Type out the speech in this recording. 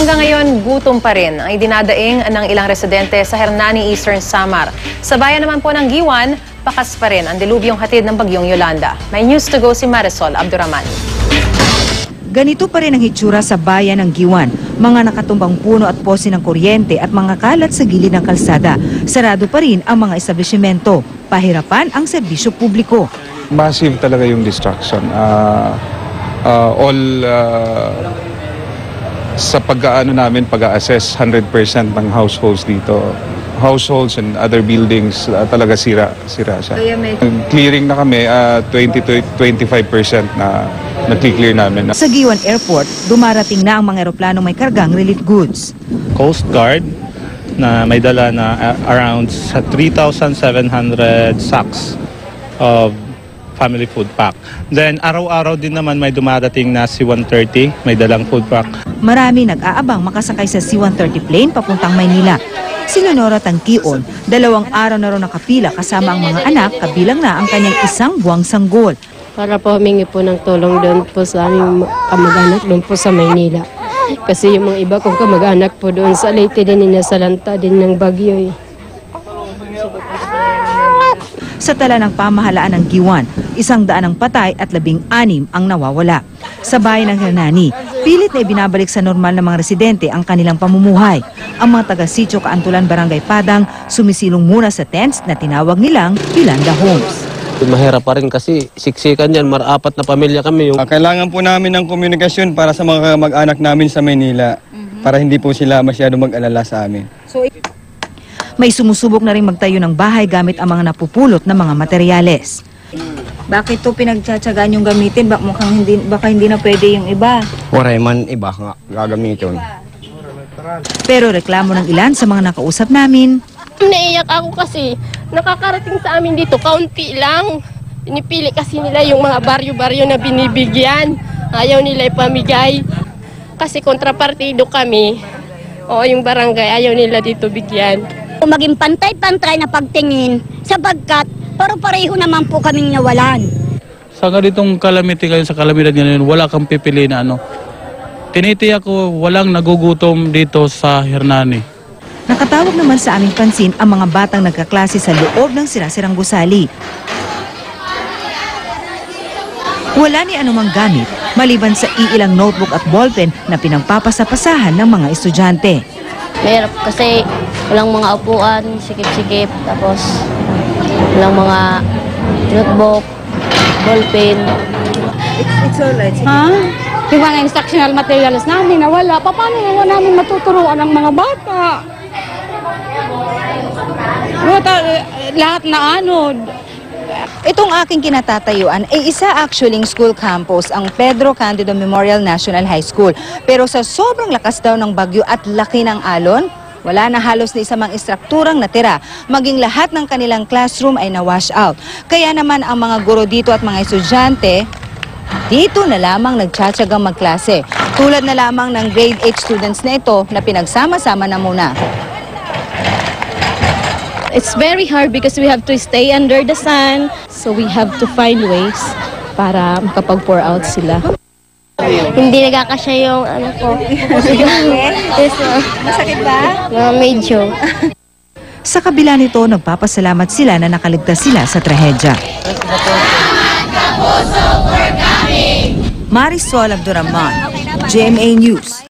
Hanggang ngayon, gutom pa rin ang idinadaing ng ilang residente sa Hernani, Eastern Samar. Sa bayan naman po ng Giwan, pakas pa rin ang dilubyong hatid ng bagyong Yolanda. May news to go si Marisol Abdurrahman. Ganito pa rin ang hitsura sa bayan ng Giwan. Mga nakatumbang puno at pose ng kuryente at mga kalat sa gilid ng kalsada. Sarado pa rin ang mga establishmento. Pahirapan ang serbisyo publiko. Massive talaga yung destruction. Sa pag-assess 100% ng households dito. Households and other buildings talaga sira siya. Clearing na kami, 20 to 25% na na-clear namin. Sa Giwan Airport, dumarating na ang mga eroplanong may kargang relief goods. Coast Guard na may dala na around 3,700 sacks of family food pack. Then araw-araw din naman may dumadating na C-130, may dalang food pack. Marami nag-aabang makasakay sa C-130 plane papuntang Maynila. Si Leonora Tangkion, 2 araw na rin nakapila kasama ang mga anak, kabilang na ang kanyang 1 buwang sanggol. Para po humingi po ng tulong doon po sa aming kamag-anak doon po sa Maynila. Kasi yung mga iba kong kamag-anak po doon sa Leyte din, nasalanta din ng bagyo. Sa tala ng pamahalaan ng Giwan, 100 ang patay at 16 ang nawawala. Sa bayan ng Hernani, pilit na ibinabalik sa normal na mga residente ang kanilang pamumuhay. Ang mga taga-sitio Kaantulan Barangay Padang sumisilong muna sa tents na tinawag nilang Yolanda Homes. Mahirap pa rin kasi siksikan yan, marapat na pamilya kami. Kailangan po namin ng komunikasyon para sa mga mag-anak namin sa Maynila para hindi po sila masyado mag-alala sa amin. May sumusubok na rin magtayo ng bahay gamit ang mga napupulot na mga materyales. Bakit to pinagtsatsagaan yung gamitin? Baka hindi na pwede yung iba. Waray man iba nga gagamitin. Pero reklamo ng ilan sa mga nakausap namin. Naiyak ako kasi nakakarating sa amin dito, kaunti lang. Pinipili kasi nila yung mga baryo-baryo na binibigyan. Ayaw nila ipamigay. Kasi kontrapartido kami. O yung barangay, ayaw nila dito bigyan. Maging pantay-pantay na pagtingin sapagkat pareho naman po kaming nawalan. Sa ganitong calamity kayo, sa kalamidad ngayon, wala kang pipili na ano. Tinitiyak ko walang nagugutom dito sa Hernani. Nakatawag naman sa aming pansin ang mga batang nagkaklase sa loob ng sirasirang gusali. Wala ni anumang gamit maliban sa iilang notebook at ballpen na pinagpapasapasahan ng mga estudyante. Mahirap kasi walang mga upuan, sikip-sikip, tapos walang mga notebook, ballpen. It's all right. Yung mga instructional materials namin nawala. Paano naman namin matuturuan ang mga bata? Lahat na ano. Itong aking kinatatayuan ay isa actually school campus, ang Pedro Candido Memorial National High School. Pero sa sobrang lakas daw ng bagyo at laki ng alon, wala na halos na isa mang istrukturang natira. Maging lahat ng kanilang classroom ay na-wash out. Kaya naman ang mga guro dito at mga estudyante, dito na lamang nagtsatsagang magklase. Tulad na lamang ng grade 8 students na ito na pinagsama-sama na muna. It's very hard because we have to stay under the sun. So we have to find ways para makapag-pour out sila. Hindi nagkakasya yung ano ko. Yes, Masakit ba? medyo. Sa kabila nito, nagpapasalamat sila na nakaligtas sila sa trahedya. Marisol Abdurrahman, GMA News.